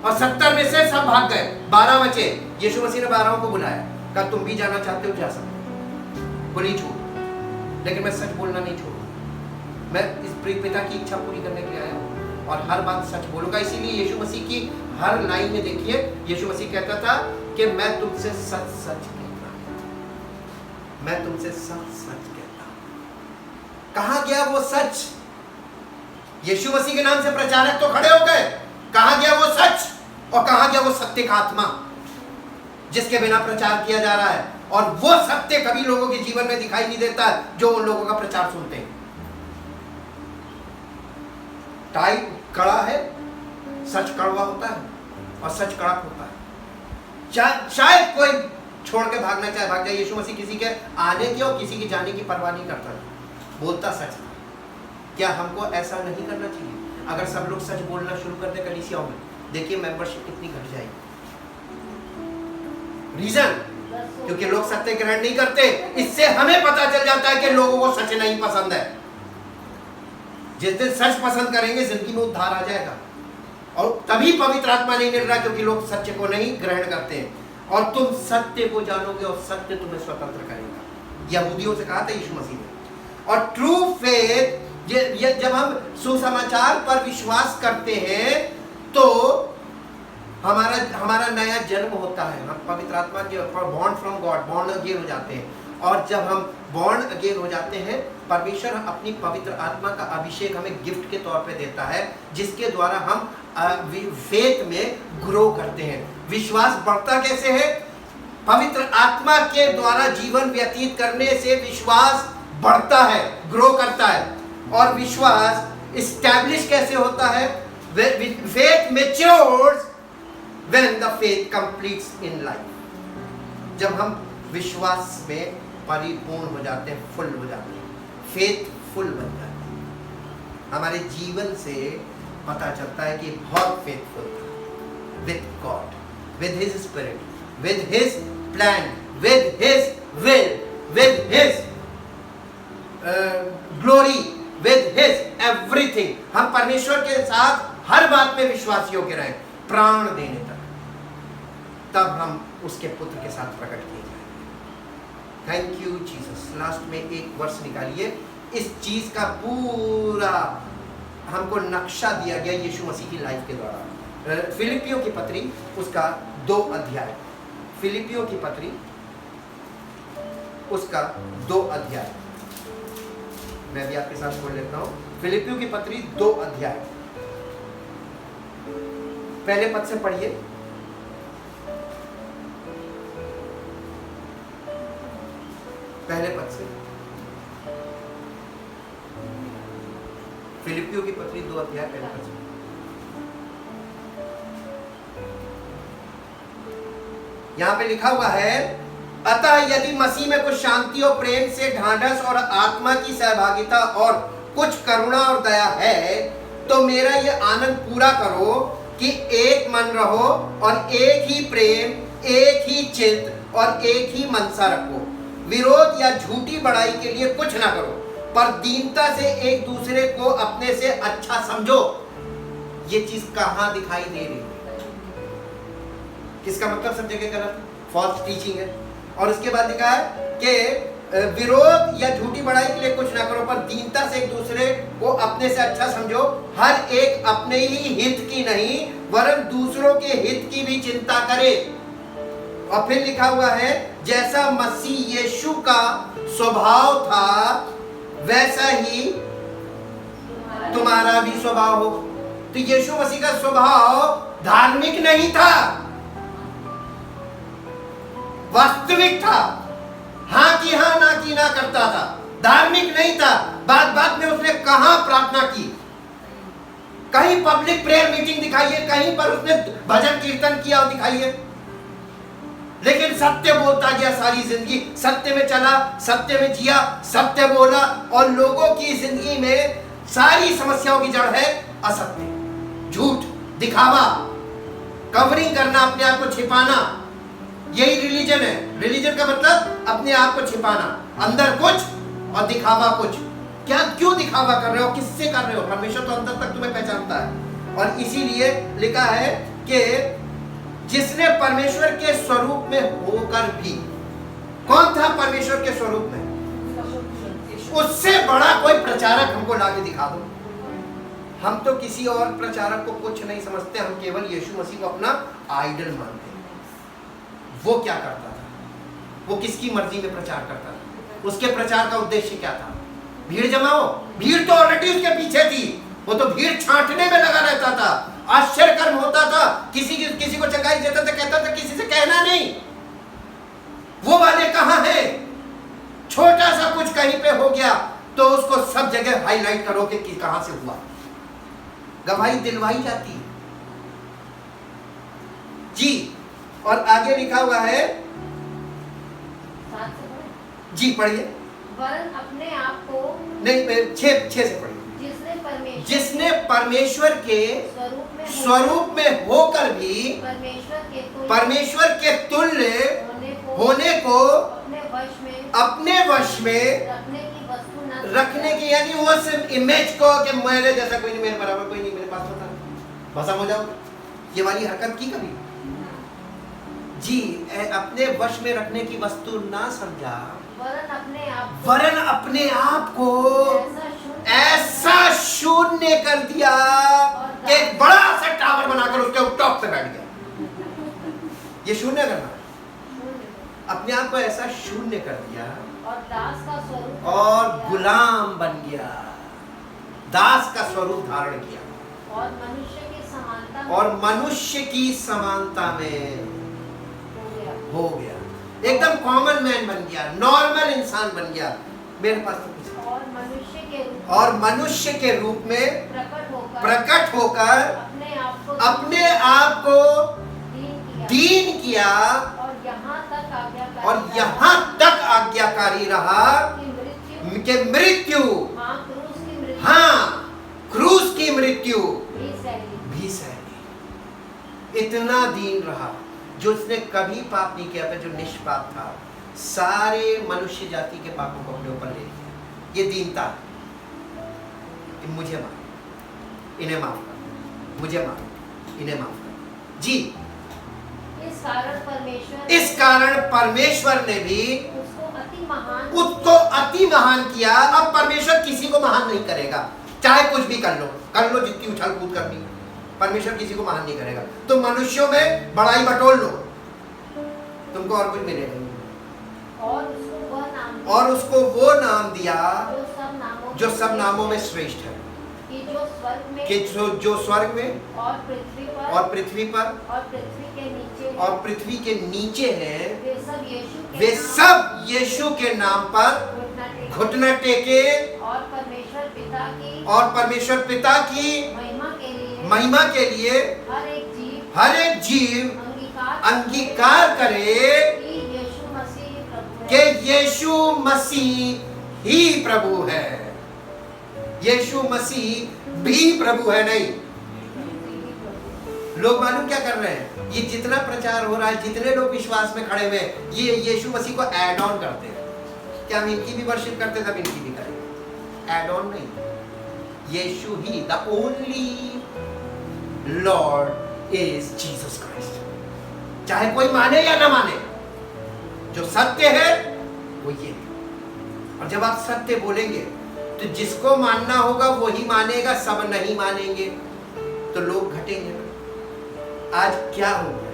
और 70 में से सब भाग गए, 12 बचे। यीशु मसीह ने 12 को बुलाया, कहा तुम भी जाना चाहते हो जा सकते, बोली छूट, लेकिन मैं सच बोलना नहीं छोड़ूंगा। मैं इस पिता की इच्छा पूरी करने के लिए आया हूँ, और हर बात सच बोलूंगा। इसीलिए यीशु मसीह की हर लाइन में देखिए, यीशु मसीह कहता था कि मैं तुमसे सच सच कहता हूं, मैं तुमसे सच सच कहता हूं। कहां गया वो सच? यीशु मसीह के नाम से प्रचारक तो खड़े हो गए, कहां गया वो सच? और कहां गया वो सत्य का आत्मा जिसके बिना प्रचार किया जा रहा है? और वो सत्य कभी लोगों के जीवन में दिखाई नहीं देता जो उन लोगों का प्रचार सुनते हैं। टाई कड़ा है, सच कड़वा होता है, और सच कड़क होता है। शायद कोई छोड़ के भागना चाहे भाग जाए। यीशु मसीह किसी के आने की और किसी की जाने की परवाह नहीं करता, बोलता सच था। क्या हमको ऐसा नहीं करना चाहिए? अगर सब लोग सच बोलना शुरू कर दे कलीसियाओं में, देखिए मेंबरशिप कितनी घट जाएगी। रीजन, क्योंकि लोग सत्य ग्रहण नहीं करते। इससे हमें पता चल जाता है कि लोगों को सच नहीं पसंद है। जिस दिन सच पसंद करेंगे जिंदगी में उद्धार आ जाएगा, और तभी पवित्र आत्मा नहीं मिल रहा, क्योंकि लोग सत्य को नहीं ग्रहण करते हैं। और तुम सत्य को जानोगे और सत्य तुम्हें स्वतंत्र करेगा, यहूदियों से कहा था यीशु मसीह ने। और ट्रू फेथ, ये जब हम सुसमाचार पर विश्वास करते हैं तो हमारा नया जन्म होता है। हम पवित्र आत्मा के born from God, born again हो जाते हैं, और जब हम बॉर्न अगेन हो जाते हैं, परमेश्वर अपनी पवित्र आत्मा का अभिषेक हमें गिफ्ट के तौर पे देता है, जिसके द्वारा हम फेथ में ग्रो करते हैं। विश्वास बढ़ता कैसे है? पवित्र आत्मा के द्वारा जीवन व्यतीत करने से विश्वास बढ़ता है, ग्रो करता है। और विश्वास इस्टेब्लिश कैसे होता है? Faith matures when the faith completes in life. जब हम विश्वास में परिपूर्ण हो जाते हैं, फुल हो जाते हैं, फेथफुल बन जाते हैं, हमारे जीवन से पता चलता है कि बहुत फेथफुल था with God, with his spirit, with his plan, with his will, with his glory, with his everything. हम परमेश्वर के साथ हर बात में विश्वास योग्य रहे, प्राण देने तक, तब हम उसके पुत्र के साथ प्रकट किए जाएंगे। Thank you Jesus. लास्ट में एक वर्ष निकालिए, इस चीज का पूरा हमको नक्शा दिया गया यीशु मसीह की लाइफ के द्वारा। फिलिपियों की पत्री उसका 2 अध्याय, फिलिपियों की पत्री उसका 2 अध्याय, मैं भी आपके साथ बोल लेता हूं। फिलिपियों की पत्री 2 अध्याय, पहले पद से पढ़िए। पहले पद से, फिलिपियों की पत्री 2 अध्याय पहले पद से। यहां पे लिखा हुआ है, अतः यदि मसीह में कुछ शांति और प्रेम से ढांढस और आत्मा की सहभागिता और कुछ करुणा और दया है, तो मेरा ये आनंद पूरा करो कि एक मन रहो और एक ही प्रेम, एक ही चित्त और एक ही मनसा रखो। विरोध या झूठी बड़ाई के लिए कुछ ना करो, पर दीनता से एक दूसरे को अपने से अच्छा समझो। ये चीज कहां दिखाई दे रही है? किसका मतलब सब जगह गलत, फॉल्स टीचिंग है। और उसके बाद लिखा है कि विरोध या झूठी बड़ाई के लिए कुछ ना करो, पर दीनता से एक दूसरे को अपने से अच्छा समझो। हर एक अपने ही हित की नहीं वरन दूसरों के हित की भी चिंता करे। और फिर लिखा हुआ है, जैसा मसीह यीशु का स्वभाव था वैसा ही तुम्हारा भी स्वभाव हो। तो यीशु मसीह का स्वभाव धार्मिक नहीं था, वास्तविक था। हाँ की हाँ, ना की ना करता था, धार्मिक नहीं था। बात बात में उसने कहां प्रार्थना की? कहीं पब्लिक प्रेयर मीटिंग दिखाइए, कहीं पर उसने भजन कीर्तन किया दिखाइए। लेकिन सत्य बोलता गया सारी जिंदगी, सत्य में चला, सत्य में जिया, सत्य बोला। और लोगों की जिंदगी में सारी समस्याओं की जड़ है असत्य, झूठ, दिखावा, कवरिंग करना, अपने आप को छिपाना। यही रिलीजन है। रिलीजन का मतलब अपने आप को छिपाना, अंदर कुछ और दिखावा कुछ। क्या क्यों दिखावा कर रहे हो? किससे कर रहे हो? परमेश्वर तो अंदर तक तुम्हें पहचानता है। और इसीलिए लिखा है कि जिसने परमेश्वर के स्वरूप में होकर भी, कौन था परमेश्वर के स्वरूप में? उससे बड़ा कोई प्रचारक हमको लाके दिखा दो। हम तो किसी और प्रचारक को कुछ नहीं समझते, हम केवल यीशु मसीह को अपना आइडल मानते हैं। वो क्या करता था? वो किसकी मर्जी में प्रचार करता था? उसके प्रचार का उद्देश्य क्या था? भीड़ जमाओ। भीड़ तो ऑलरेडी उसके पीछे थी, वो तो भीड़ छांटने में लगा रहता था। आश्चर्य कर्म होता था, किसी को चंगाई देता था, कहता था किसी से कहना नहीं। वो वाले कहां हैं? छोटा सा कुछ कहीं पे हो गया तो उसको सब जगह हाईलाइट करो कि कहां से हुआ। गवाही दिलवाई जाती जी। और आगे लिखा हुआ है, जी पढ़िए। वरन अपने आप को नहीं, 6 से पढ़िए। जिसने परमेश्वर के स्वरूप में होकर भी परमेश्वर के तुल्य होने को अपने वश में रखने की, यानी वो सिर्फ इमेज को कि मेरे जैसा कोई नहीं, मेरे बराबर कोई नहीं, मेरे पास होता है, बस हो जाओ, ये वाली हरकत की कभी जी। अपने वश में रखने की वस्तु ना समझा, वरन अपने आप को ऐसा शून्य कर दिया कि एक बड़ा सा टावर बनाकर उसके टॉप पे बैठ गया। ये शून्य करना। अपने आप को ऐसा शून्य कर दिया और दास का स्वरूप और धारण किया, गुलाम बन गया, दास का स्वरूप धारण किया और मनुष्य की समानता में और मनुष्य की समानता में हो गया। हो गया, एकदम कॉमन मैन बन गया, नॉर्मल इंसान बन गया। मेरे पास तो कुछ नहीं। और मनुष्य के रूप में और मनुष्य के रूप में प्रकट होकर अपने आप को दीन किया दीन किया और और यहाँ तक आज्ञाकारी रहा कि कि मृत्यु, हाँ क्रूस की हाँ क्रूस की मृत्यु मृत्यु भी भी सहली। सहनी। इतना दीन रहा, जो उसने कभी पाप नहीं किया था, जो निष्पाप था, सारे मनुष्य जाति के पापों को अपने ऊपर ले लिया। ये दीनता है। कि मुझे माफ, इन्हें माफ कर, मुझे माफ, इन्हें माफ कर जी। इस कारण परमेश्वर ने भी उसको अति महान किया। अब परमेश्वर किसी को महान नहीं करेगा, चाहे कुछ भी कर लो जितनी उछल कूद करनी है, परमेश्वर किसी को महान नहीं करेगा। तो मनुष्यों में बड़ाई बटोर लो, तुमको और कुछ मिलेगा नहीं। और उसको वो नाम दिया जो सब नामों में श्रेष्ठ है, कि जो स्वर्ग में और पृथ्वी पर और पृथ्वी के नीचे हैं, वे नाम सब यीशु के नाम पर घुटना टेके और परमेश्वर पिता की महिमा के लिए हर एक जीव अंगीकार करे कि यीशु मसीह ही प्रभु है। यीशु मसीह भी प्रभु है। नहीं, लोग मालूम क्या कर रहे हैं, ये जितना प्रचार हो रहा है, जितने लोग विश्वास में खड़े हुए हैं, ये यीशु मसीह को ऐड ऑन करते हैं। क्या हम इनकी भी वर्शिप करते तब इनकी भी करेंगे? ऐड ऑन नहीं, यीशु ही the only lord is Jesus Christ. चाहे कोई माने या ना माने, जो सत्य है वो ये है। और जब आप सत्य बोलेंगे तो जिसको मानना होगा वो ही मानेगा, सब नहीं मानेंगे तो लोग घटेंगे। आज क्या हो गया,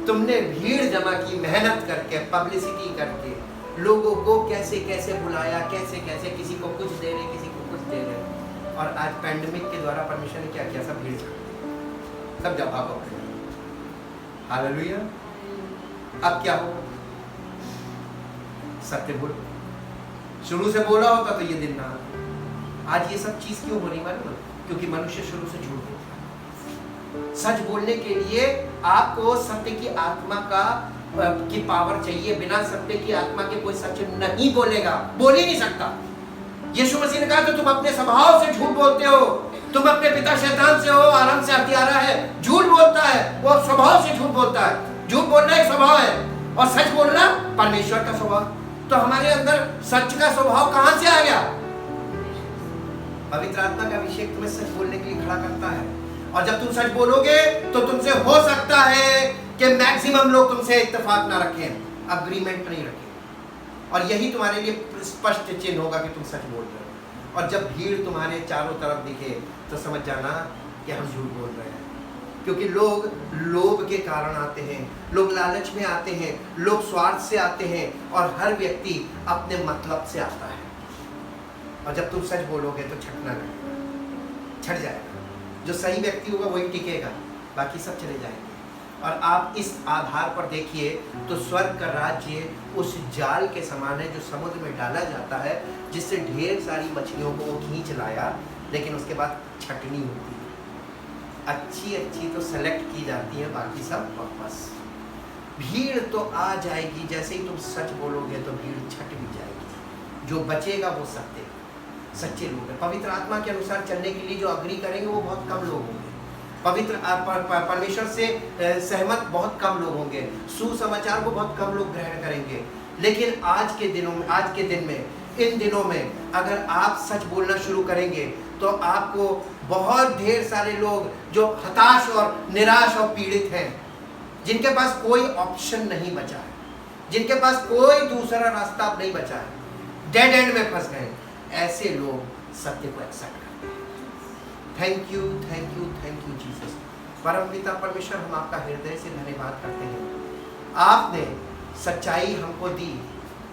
तुमने भीड़ जमा की, मेहनत करके, पब्लिसिटी करके, लोगों को कैसे कैसे बुलाया, कैसे कैसे, किसी को कुछ दे रहे, किसी को कुछ दे रहे। और आज पैंडेमिक के द्वारा परमेश्वर ने क्या किया, सब भीड़ जमा, सब जमा हो गए। हालेलुया। अब क्या होगा? सत्य बोलो, शुरू से बोला होता तो ये दिन ना आता। आज ये सब चीज क्यों हो रही मालूम? क्योंकि मनुष्य शुरू से झूठ बोलता है। सच बोलने के लिए आपको सत्य की आत्मा की पावर चाहिए। बिना सत्य की आत्मा के कोई सच नहीं बोलेगा, बोल ही नहीं सकता। यीशु मसीह ने कहा तो तुम अपने स्वभाव से झूठ बोलते हो, तुम अपने पिता शैतान से हो, आराम से हथियारा है, झूठ बोलता है, वो स्वभाव से झूठ बोलता है। झूठ बोलना एक स्वभाव है और सच बोलना परमेश्वर का स्वभाव। तो हमारे अंदर सच का स्वभाव कहां से आ गया? पवित्र आत्मा का अभिषेक तुम्हें सच बोलने के लिए खड़ा करता है। और जब तुम सच बोलोगे तो तुमसे हो सकता है कि मैक्सिमम लोग तुमसे इत्तेफाक ना रखें, अग्रीमेंट नहीं रखें। और यही तुम्हारे लिए स्पष्ट चिन्ह होगा कि तुम सच बोल रहे हो। और जब भीड़ तुम्हारे चारों तरफ दिखे तो समझ जाना कि हम झूठ बोल रहे हैं। क्योंकि लोग लोभ के कारण आते हैं, लोग लालच में आते हैं, लोग स्वार्थ से आते हैं, और हर व्यक्ति अपने मतलब से आता है। और जब तुम सच बोलोगे तो छटना लगेगा, छट जाएगा। जो सही व्यक्ति होगा वही टिकेगा, बाकी सब चले जाएंगे। और आप इस आधार पर देखिए तो स्वर्ग का राज्य उस जाल के समान है जो समुद्र में डाला जाता है, जिससे ढेर सारी मछलियों को वो खींच लाया, लेकिन उसके बाद छटनी होती है। अच्छी अच्छी तो सेलेक्ट की जाती है, बाकी सब वापस। भीड़ तो आ जाएगी, जैसे ही तुम सच बोलोगे तो भीड़ छट भी जाएगी। जो बचेगा वो सच्चे लोग हैं। पवित्र आत्मा के अनुसार चलने के लिए जो अग्री करेंगे वो बहुत कम लोग होंगे। परमेश्वर से सहमत बहुत कम लोग होंगे। सुसमाचार को बहुत कम लोग ग्रहण करेंगे। लेकिन आज के दिन में इन दिनों में अगर आप सच बोलना शुरू करेंगे तो आपको बहुत ढेर सारे लोग जो हताश और निराश और पीड़ित हैं, जिनके पास कोई ऑप्शन नहीं बचा है, जिनके पास कोई दूसरा रास्ता अब नहीं बचा है, डेड एंड में फंस गए, ऐसे लोग सत्य को एक्सेप्ट करते हैं। Thank you Jesus. परमपिता परमेश्वर, हम आपका हृदय से धन्यवाद करते हैं। आपने सच्चाई हमको दी,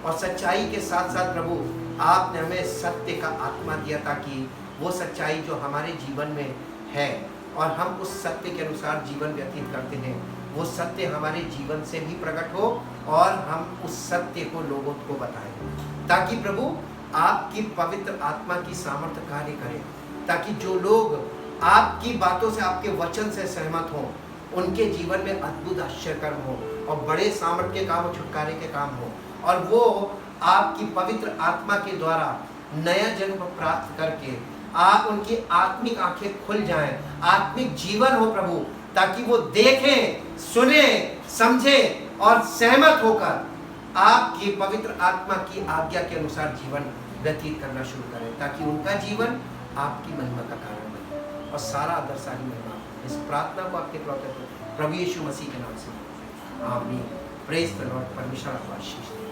और सच्चाई के साथ साथ प्रभु आपने हमें सत्य का आत्मा दिया, ताकि वो सच्चाई जो हमारे जीवन में है और हम उस सत्य के अनुसार जीवन व्यतीत करते हैं, वो सत्य हमारे जीवन से भी प्रकट हो और हम उस सत्य को लोगों को बताएं, ताकि प्रभु आपकी पवित्र आत्मा की सामर्थ्य कार्य करे, ताकि जो लोग आपकी बातों से, आपके वचन से सहमत हों, उनके जीवन में अद्भुत आश्चर्यकर्म हो और बड़े सामर्थ्य के काम और छुटकारे के काम हो, और वो आपकी पवित्र आत्मा के द्वारा नया जन्म प्राप्त करके आप उनकी आत्मिक आंखें खुल जाएं, आत्मिक जीवन हो प्रभु, ताकि वो देखें, सुने, समझे और सहमत होकर आपकी पवित्र आत्मा की आज्ञा के अनुसार जीवन व्यतीत करना शुरू करें, ताकि उनका जीवन आपकी महिमा का कारण बने और सारा आदर सारी महिमा। इस प्रार्थना को आपके प्रभु यीशु मसीह के नाम से आमीन। Praise the Lord. परमेश्वर आपको आशीष दे।